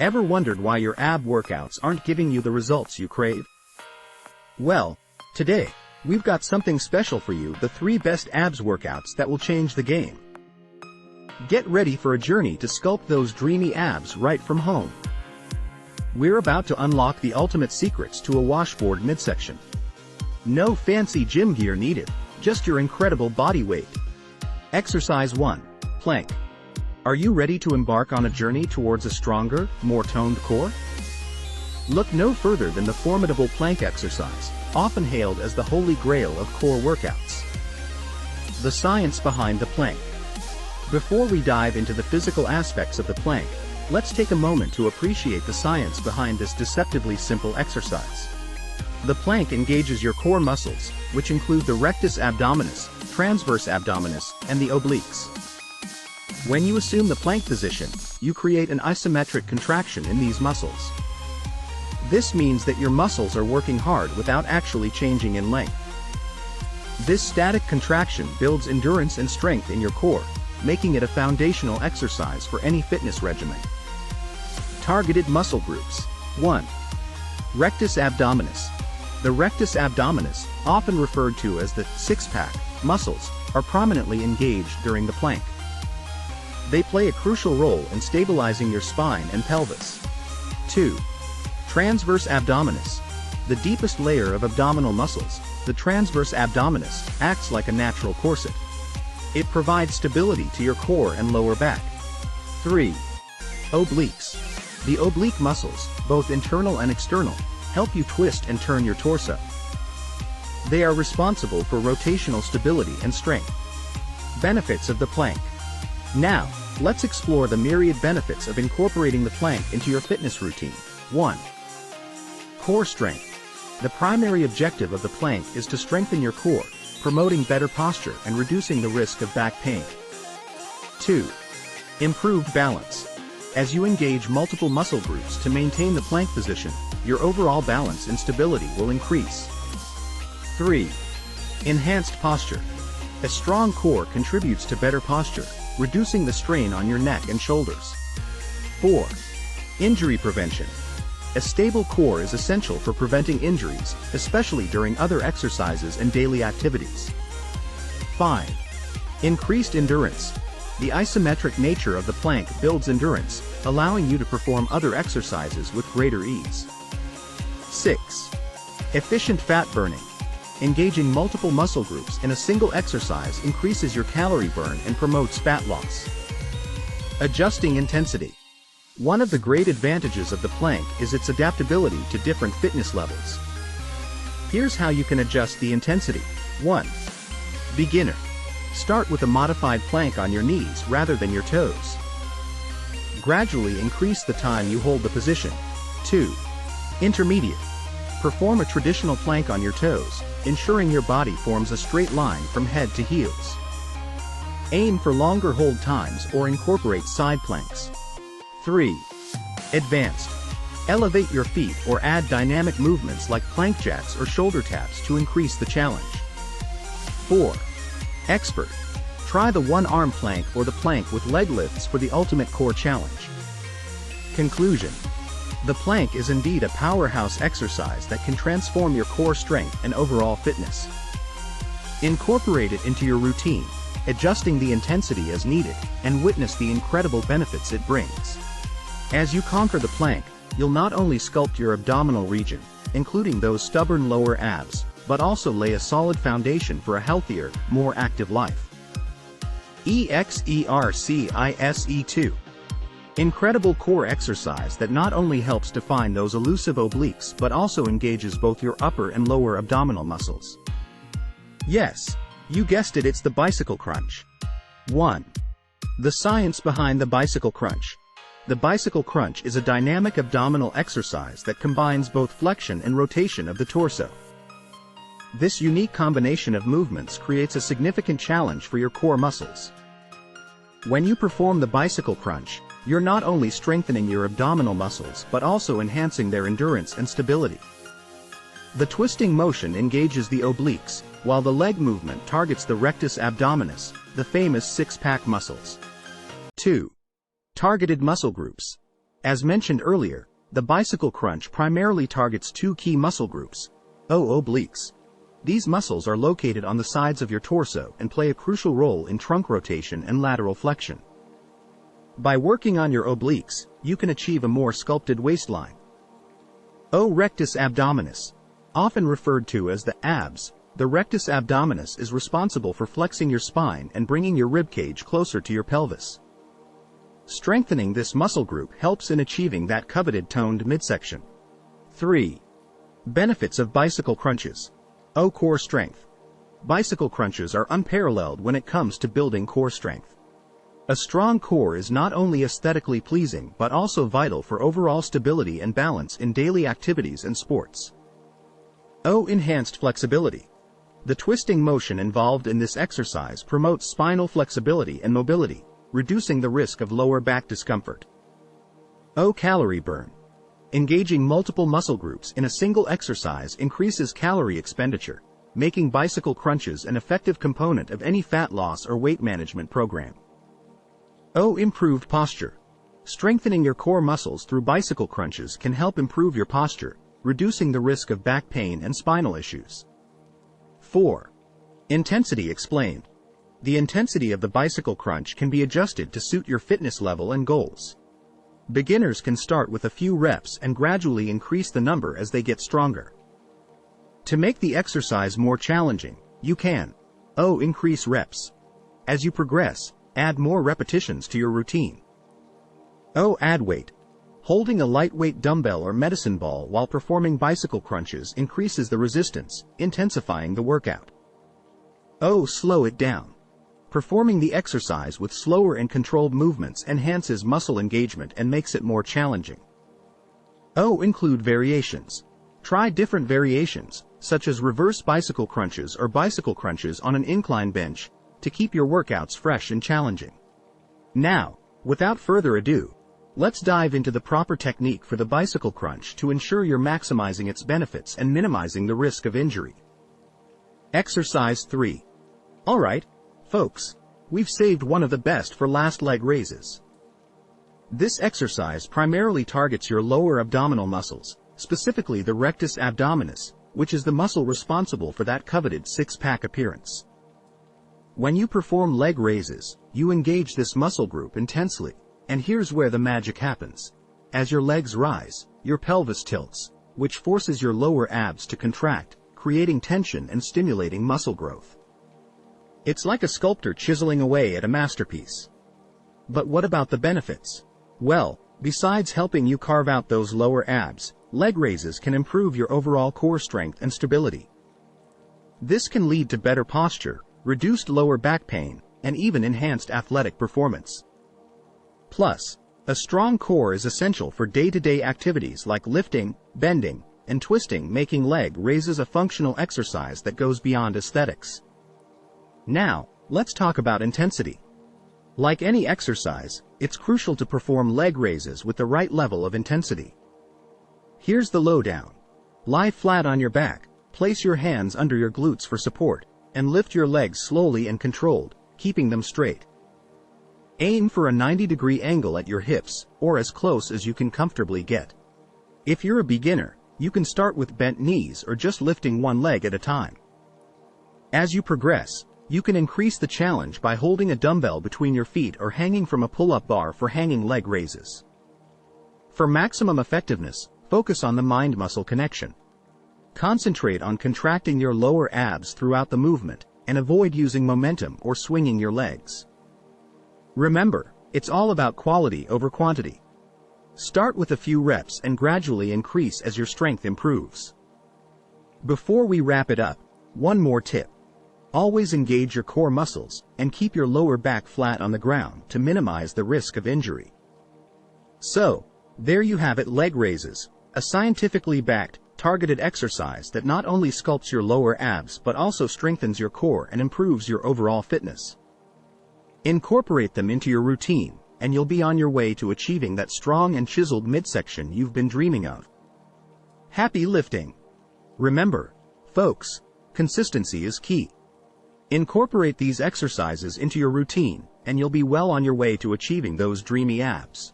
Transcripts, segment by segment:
Ever wondered why your ab workouts aren't giving you the results you crave? Well, today, we've got something special for you, the 3 best abs workouts that will change the game. Get ready for a journey to sculpt those dreamy abs right from home. We're about to unlock the ultimate secrets to a washboard midsection. No fancy gym gear needed, just your incredible body weight. Exercise 1. Plank. Are you ready to embark on a journey towards a stronger, more toned core? Look no further than the formidable plank exercise, often hailed as the holy grail of core workouts. The science behind the plank. Before we dive into the physical aspects of the plank, let's take a moment to appreciate the science behind this deceptively simple exercise. The plank engages your core muscles, which include the rectus abdominis, transverse abdominis, and the obliques. When you assume the plank position, you create an isometric contraction in these muscles. This means that your muscles are working hard without actually changing in length. This static contraction builds endurance and strength in your core, making it a foundational exercise for any fitness regimen. Targeted muscle groups. 1. Rectus abdominis. The rectus abdominis, often referred to as the six-pack muscles, are prominently engaged during the plank. They play a crucial role in stabilizing your spine and pelvis. 2. Transverse abdominis. The deepest layer of abdominal muscles, the transverse abdominis, acts like a natural corset. It provides stability to your core and lower back. 3. Obliques. The oblique muscles, both internal and external, help you twist and turn your torso. They are responsible for rotational stability and strength. Benefits of the plank. Now, let's explore the myriad benefits of incorporating the plank into your fitness routine. 1. Core strength. The primary objective of the plank is to strengthen your core, promoting better posture and reducing the risk of back pain. 2. Improved balance. As you engage multiple muscle groups to maintain the plank position, your overall balance and stability will increase. 3. Enhanced posture. A strong core contributes to better posture, reducing the strain on your neck and shoulders. 4. Injury prevention. A stable core is essential for preventing injuries, especially during other exercises and daily activities. 5. Increased endurance. The isometric nature of the plank builds endurance, allowing you to perform other exercises with greater ease. 6. Efficient fat burning. Engaging multiple muscle groups in a single exercise increases your calorie burn and promotes fat loss. Adjusting intensity. One of the great advantages of the plank is its adaptability to different fitness levels. Here's how you can adjust the intensity. 1. Beginner. Start with a modified plank on your knees rather than your toes. Gradually increase the time you hold the position. 2. Intermediate. Perform a traditional plank on your toes, ensuring your body forms a straight line from head to heels. Aim for longer hold times or incorporate side planks. 3. Advanced. Elevate your feet or add dynamic movements like plank jacks or shoulder taps to increase the challenge. 4. Expert. Try the one-arm plank or the plank with leg lifts for the ultimate core challenge. Conclusion. The plank is indeed a powerhouse exercise that can transform your core strength and overall fitness. Incorporate it into your routine, adjusting the intensity as needed, and witness the incredible benefits it brings. As you conquer the plank, you'll not only sculpt your abdominal region, including those stubborn lower abs, but also lay a solid foundation for a healthier, more active life. Exercise 2. Incredible core exercise that not only helps define those elusive obliques but also engages both your upper and lower abdominal muscles. Yes, you guessed it, it's the bicycle crunch. 1. The science behind the bicycle crunch. The bicycle crunch is a dynamic abdominal exercise that combines both flexion and rotation of the torso. This unique combination of movements creates a significant challenge for your core muscles. When you perform the bicycle crunch, you're not only strengthening your abdominal muscles but also enhancing their endurance and stability. The twisting motion engages the obliques, while the leg movement targets the rectus abdominis, the famous six-pack muscles. 2. Targeted muscle groups. As mentioned earlier, the bicycle crunch primarily targets two key muscle groups. Obliques. These muscles are located on the sides of your torso and play a crucial role in trunk rotation and lateral flexion. By working on your obliques, you can achieve a more sculpted waistline. Rectus abdominis. Often referred to as the abs, the rectus abdominis is responsible for flexing your spine and bringing your ribcage closer to your pelvis. Strengthening this muscle group helps in achieving that coveted toned midsection. 3. Benefits of bicycle crunches. Core strength. Bicycle crunches are unparalleled when it comes to building core strength. A strong core is not only aesthetically pleasing but also vital for overall stability and balance in daily activities and sports. Enhanced flexibility. The twisting motion involved in this exercise promotes spinal flexibility and mobility, reducing the risk of lower back discomfort. Calorie burn. Engaging multiple muscle groups in a single exercise increases calorie expenditure, making bicycle crunches an effective component of any fat loss or weight management program. Improved posture. Strengthening your core muscles through bicycle crunches can help improve your posture, reducing the risk of back pain and spinal issues. 4. Intensity explained. The intensity of the bicycle crunch can be adjusted to suit your fitness level and goals. Beginners can start with a few reps and gradually increase the number as they get stronger. To make the exercise more challenging, you can increase reps. As you progress, add more repetitions to your routine. Add weight. Holding a lightweight dumbbell or medicine ball while performing bicycle crunches increases the resistance, intensifying the workout. Slow it down. Performing the exercise with slower and controlled movements enhances muscle engagement and makes it more challenging. Include variations. Try different variations, such as reverse bicycle crunches or bicycle crunches on an incline bench, to keep your workouts fresh and challenging. Now, without further ado, let's dive into the proper technique for the bicycle crunch to ensure you're maximizing its benefits and minimizing the risk of injury. Exercise 3. Alright, folks, we've saved one of the best for last: leg raises. This exercise primarily targets your lower abdominal muscles, specifically the rectus abdominis, which is the muscle responsible for that coveted six-pack appearance. When you perform leg raises, you engage this muscle group intensely, and here's where the magic happens. As your legs rise, your pelvis tilts, which forces your lower abs to contract, creating tension and stimulating muscle growth. It's like a sculptor chiseling away at a masterpiece. But what about the benefits? Well, besides helping you carve out those lower abs, leg raises can improve your overall core strength and stability. This can lead to better posture, reduced lower back pain, and even enhanced athletic performance. Plus, a strong core is essential for day-to-day activities like lifting, bending, and twisting, making leg raises a functional exercise that goes beyond aesthetics. Now, let's talk about intensity. Like any exercise, it's crucial to perform leg raises with the right level of intensity. Here's the lowdown. Lie flat on your back, place your hands under your glutes for support, and lift your legs slowly and controlled, keeping them straight. Aim for a 90-degree angle at your hips, or as close as you can comfortably get. If you're a beginner, you can start with bent knees or just lifting one leg at a time. As you progress, you can increase the challenge by holding a dumbbell between your feet or hanging from a pull-up bar for hanging leg raises. For maximum effectiveness, focus on the mind-muscle connection. Concentrate on contracting your lower abs throughout the movement, and avoid using momentum or swinging your legs. Remember, it's all about quality over quantity. Start with a few reps and gradually increase as your strength improves. Before we wrap it up, one more tip. Always engage your core muscles and keep your lower back flat on the ground to minimize the risk of injury. So, there you have it: leg raises, a scientifically backed, targeted exercise that not only sculpts your lower abs but also strengthens your core and improves your overall fitness. Incorporate them into your routine, and you'll be on your way to achieving that strong and chiseled midsection you've been dreaming of. Happy lifting! Remember, folks, consistency is key. Incorporate these exercises into your routine, and you'll be well on your way to achieving those dreamy abs.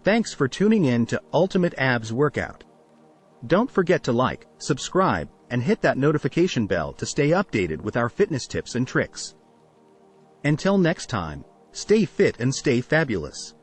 Thanks for tuning in to Ultimate Abs Workout. Don't forget to like, subscribe, and hit that notification bell to stay updated with our fitness tips and tricks. Until next time, stay fit and stay fabulous.